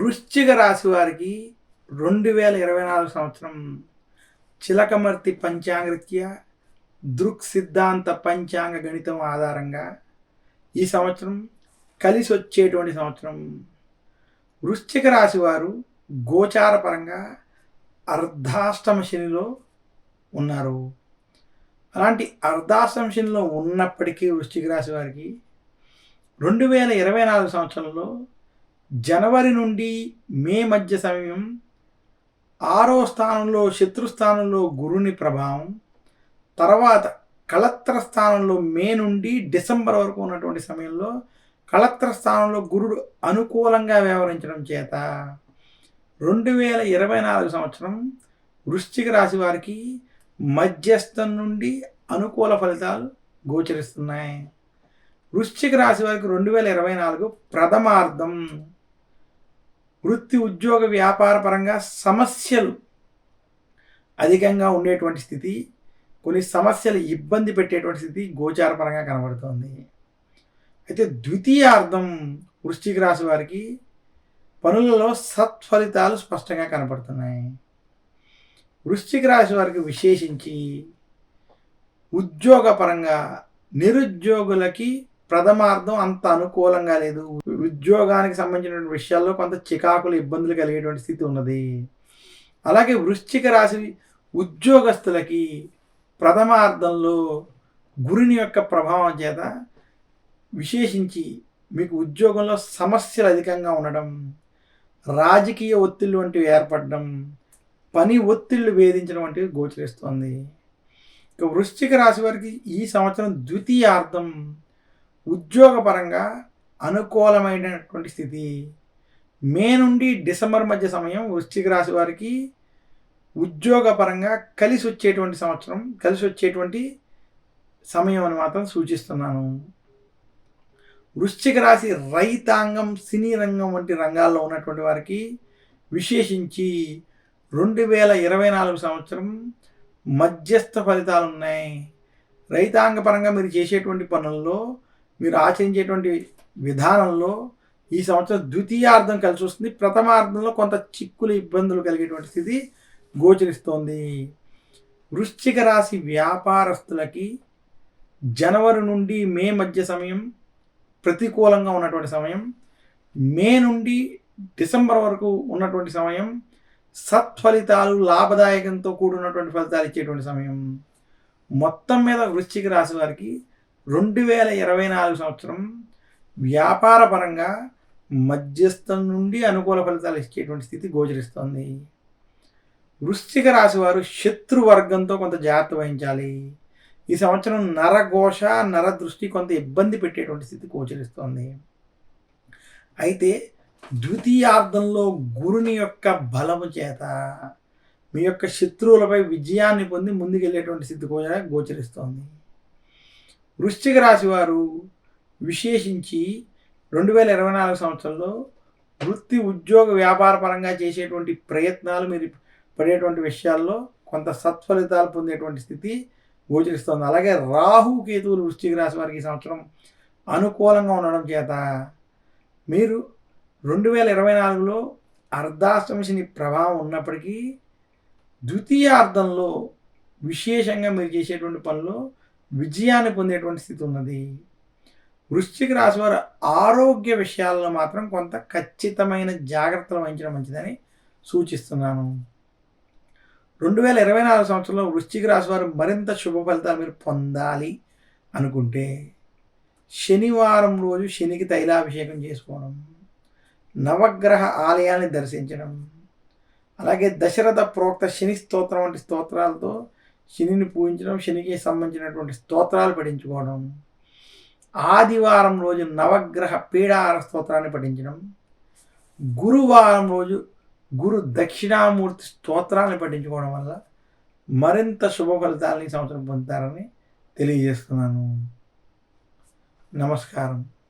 వృశ్చిక రాశి వారికి 2024 సంవత్సరం చిలకమర్తి పంచాంగరీత్యా దృక్ సిద్ధాంత పంచాంగ గణితం ఆధారంగా ఈ సంవత్సరం కలిసి వచ్చేటువంటి సంవత్సరం. వృశ్చిక రాశి వారు గోచారపరంగా అర్ధాష్టమ శనిలో ఉన్నారు. అలాంటి అర్ధాష్టమ శనిలో ఉన్నప్పటికీ వృశ్చిక రాశి వారికి 2024 సంవత్సరంలో జనవరి నుండి మే మధ్య సమయం 6వ స్థానంలో శత్రుస్థానంలో గురుని ప్రభావం, తర్వాత కళత్ర స్థానంలో మే నుండి డిసెంబర్ వరకు ఉన్నటువంటి సమయంలో కళత్ర స్థానంలో గురుడు అనుకూలంగా వ్యవహరించడం చేత 2024 సంవత్సరం వృశ్చిక రాశి వారికి మధ్యస్థం నుండి అనుకూల ఫలితాలు గోచరిస్తున్నాయి. వృశ్చిక రాశి వారికి 2024 ప్రథమార్థం వృత్తి ఉద్యోగ వ్యాపార పరంగా సమస్యలు అధికంగా ఉండేటువంటి స్థితి, కొన్ని సమస్యలు ఇబ్బంది పెట్టేటువంటి స్థితి గోచారపరంగా కనబడుతోంది. అయితే ద్వితీయార్థం వృశ్చిక రాశి వారికి పనులలో సత్ఫలితాలు స్పష్టంగా కనపడుతున్నాయి. వృశ్చిక రాశి వారికి విశేషించి ఉద్యోగపరంగా నిరుద్యోగులకి ప్రథమార్థం అంత అనుకూలంగా లేదు. ఉద్యోగానికి సంబంధించిన విషయాల్లో కొంత చికాకులు ఇబ్బందులు కలిగేటువంటి స్థితి ఉన్నది. అలాగే వృశ్చిక రాశి ఉద్యోగస్తులకి ప్రథమార్థంలో గురుని యొక్క ప్రభావం చేత విశేషించి మీకు ఉద్యోగంలో సమస్యలు అధికంగా ఉండడం, రాజకీయ ఒత్తిళ్ళు వంటివి ఏర్పడడం, పని ఒత్తిళ్లు వేధించడం వంటివి గోచరిస్తోంది. ఇక వృశ్చిక రాశి వారికి ఈ సంవత్సరం ద్వితీయార్థం ఉద్యోగపరంగా అనుకూలమైనటువంటి స్థితి. మే నుండి డిసెంబర్ మధ్య సమయం వృశ్చిక రాశి వారికి ఉద్యోగపరంగా కలిసి వచ్చేటువంటి సమయం అని మాత్రం సూచిస్తున్నాను. వృశ్చిక రాశి రైతాంగం, సినీ రంగం వంటి రంగాల్లో ఉన్నటువంటి వారికి విశేషించి 2024 సంవత్సరం మధ్యస్థ ఫలితాలు ఉన్నాయి. రైతాంగ పరంగా మీరు చేసేటువంటి పనుల్లో, మీరు ఆచరించేటువంటి విధానంలో ఈ సంవత్సరం ద్వితీయార్థం కలిసి వస్తుంది. ప్రథమార్థంలో కొంత చిక్కులు ఇబ్బందులు కలిగేటువంటి స్థితి గోచరిస్తోంది. వృశ్చిక రాశి వ్యాపారస్తులకి జనవరి నుండి మే మధ్య సమయం ప్రతికూలంగా ఉన్నటువంటి సమయం, మే నుండి డిసెంబర్ వరకు ఉన్నటువంటి సమయం సత్ఫలితాలు, లాభదాయకంతో కూడినటువంటి ఫలితాలు ఇచ్చేటువంటి సమయం. మొత్తం మీద వృశ్చిక రాశి వారికి 2024 సంవత్సరం వ్యాపార పరంగా మధ్యస్థం నుండి అనుకూల ఫలితాలు ఇచ్చేటువంటి స్థితి గోచరిస్తోంది. వృశ్చిక రాశి వారు శత్రువర్గంతో కొంత జాగ్రత్త వహించాలి. ఈ సంవత్సరం నరఘోష, నరదృష్టి కొంత ఇబ్బంది పెట్టేటువంటి స్థితి గోచరిస్తోంది. అయితే ద్వితీయార్థంలో గురుని యొక్క బలము చేత మీ యొక్క శత్రువులపై విజయాన్ని పొంది ముందుకెళ్ళేటువంటి స్థితి కూడా గోచరిస్తోంది. వృశ్చిక రాశి వారు విశేషించి 2024 సంవత్సరంలో వృత్తి ఉద్యోగ వ్యాపార పరంగా చేసేటువంటి ప్రయత్నాలు, మీరు పడేటువంటి విషయాల్లో కొంత సత్ఫలితాలు పొందేటువంటి స్థితి గోచరిస్తోంది. అలాగే రాహు కేతువులు వృశ్చిక రాశి వారికి ఈ సంవత్సరం అనుకూలంగా ఉండడం చేత మీరు 2024లో అర్ధాష్టమ శని ప్రభావం ఉన్నప్పటికీ ద్వితీయార్థంలో విశేషంగా మీరు చేసేటువంటి పనుల్లో విజయాన్ని పొందేటువంటి స్థితి ఉన్నది. వృశ్చిక రాశి వారు ఆరోగ్య విషయాల్లో మాత్రం కొంత ఖచ్చితమైన జాగ్రత్తలు వహించడం మంచిదని సూచిస్తున్నాను. 2024 సంవత్సరంలో వృశ్చిక రాశి వారు మరింత శుభ ఫలితాలు మీరు పొందాలి అనుకుంటే శనివారం రోజు శనికి తైలాభిషేకం చేసుకోవడం, నవగ్రహ ఆలయాన్ని దర్శించడం, అలాగే దశరథ ప్రోక్త శని స్తోత్రం వంటి స్తోత్రాలతో శనిని పూజించడం, శనికి సంబంధించినటువంటి స్తోత్రాలు పఠించుకోవడం, ఆదివారం రోజు నవగ్రహ పీడాహార స్తోత్రాన్ని పఠించడం, గురువారం రోజు గురు దక్షిణామూర్తి స్తోత్రాన్ని పఠించుకోవడం వల్ల మరింత శుభ ఫలితాలని సంవత్సరం పొందుతారని తెలియజేస్తున్నాను. నమస్కారం.